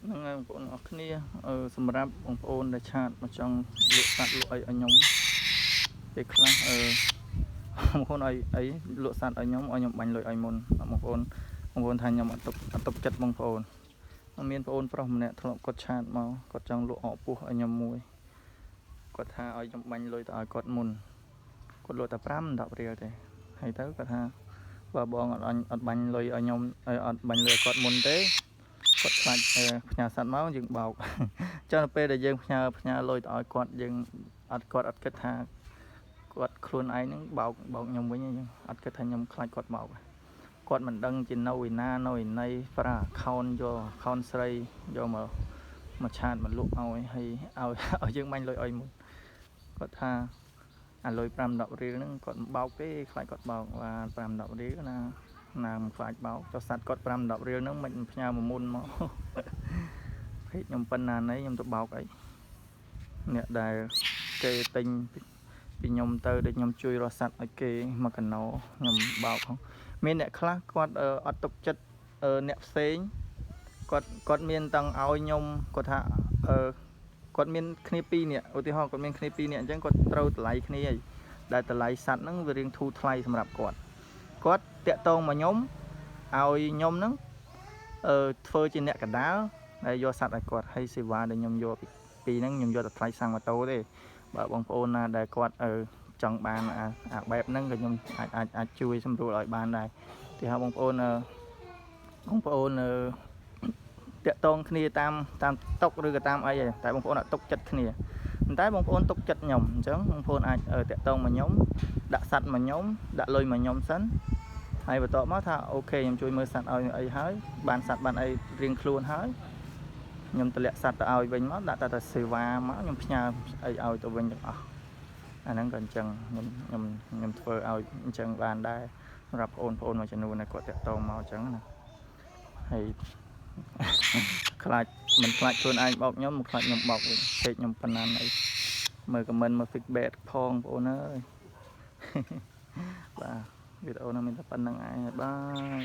ហ្នឹងហើយបងប្អូនអរគ្នាសម្រាប់បងប្អូនដែលឆាតមកចង់លក់សัตว์លក់អីឲ្យខ្ញុំពេលខ្លះបងប្អូនអីលក់សัตว์ឲ្យខ្ញុំបាញ់លុយឲ្យមុនបងប្អូនថាខ្ញុំអត់ទុកចិត្តបងប្អូនមានបងប្អូនប្រុសម្នាក់ធ្លាប់គាត់ឆាតមកគាត់ចង់លក់អកពោះឲ្យខ្ញុំមួយគាត់ថាឲ្យខ្ញុំបាញ់លុយទៅឲ្យគាត់មុនគាត់លក់តែ5-10រៀលទេហើយទៅគាត់ថាបើបងអត់បាញ់លុយឲ្យខ្ញុំអត់បាញ់លុយឲ្យគាត់មុនទេគាត់ខ្លាចផ្ញើសัตว์មកយើងបោកចុះនៅពេលដែលយើងផ្ញើលុយទៅឲ្យគាត់យើងអត់គិតថាគាត់ខ្លួនឯងហ្នឹងបោកខ្ញុំវិញយើងអត់គិតថាខ្ញុំខ្លាចគាត់បោកគាត់មិនដឹងជានៅឯណានៅឯណីប្រើ account យក account ស្រីយកមកឆាតមកលក់ឲ្យហើយឲ្យយើងបាញ់លុយឲ្យមុនគាត់ថាអាលុយ5-10រៀលហ្នឹងគាត់បោកទេខ្លាចគាត់បោកបាទ5-10រៀលណាមិនខ្លាចបោកចុះសัตว์គាត់5-10រៀលហ្នឹងមិនផ្ញើមកមុនមកភេកខ្ញុំប៉ុណ្ណាណីខ្ញុំទៅបោកអីអ្នកដែលគេទិញពីខ្ញុំទៅដូចខ្ញុំជួយរកសัตว์ឲ្យគេមកកណោខ្ញុំបោកផងមានអ្នកខ្លះគាត់អត់ទុកចិត្តអ្នកផ្សេងគាត់មានតាំងឲ្យខ្ញុំគាត់ថាគាត់មានគ្នា2នាក់ឧទាហរណ៍គាត់មានគ្នា2នាក់អញ្ចឹងគាត់ត្រូវតម្លៃគ្នាហើយដែលតម្លៃសัตว์ហ្នឹងវារៀងធូរថ្លៃសម្រាប់គាត់តាក់ទងមកខ្ញុំឲ្យខ្ញុំហ្នឹងធ្វើជាអ្នកកដាលដែលយកសัตว์ឲ្យគាត់ហើយសេវាដែលខ្ញុំយកពីហ្នឹងខ្ញុំយកតែថ្លៃសាំងម៉ូតូទេបើបងប្អូនណាដែលគាត់ចង់បានអាបែបហ្នឹងក៏ខ្ញុំអាចជួយសម្រួលឲ្យបានដែរទីហៅបងប្អូនតាក់ទងគ្នាតាមតុកឬក៏តាមអីតែបងប្អូនអត់ទុកចិត្តគ្នាប៉ុន្តែបងប្អូនទុកចិត្តខ្ញុំអញ្ចឹងបងប្អូនអាចតាក់ទងមកខ្ញុំដាក់សัตว์មកខ្ញុំដាក់លុយមកខ្ញុំសិនហើយបន្ទាប់មកថាអូខេខ្ញុំជួយមើលសัตว์ឲ្យអីហើយបានសัตว์បានអីរៀងខ្លួនហើយខ្ញុំតម្លាក់សัตว์ទៅឲ្យវិញមកដាក់តែសេវាមកខ្ញុំផ្ញើអីឲ្យទៅវិញទាំងអស់អាហ្នឹងក៏អញ្ចឹងខ្ញុំធ្វើឲ្យអញ្ចឹងបានដែរសម្រាប់បងប្អូនមួយចំនួនដែលគាត់តាក់ទងមកអញ្ចឹងណាហើយខ្លាចមិនខ្លាចខ្លួនឯងបោកខ្ញុំមិនខ្លាចខ្ញុំបោកវិញពេកខ្ញុំប៉ុណ្ណាអីមើល comment មើល feedback ផងបងប្អូនអើយបាទវីដេអូនេះមានតែប៉ុណ្្នឹងឯងហើយបាយ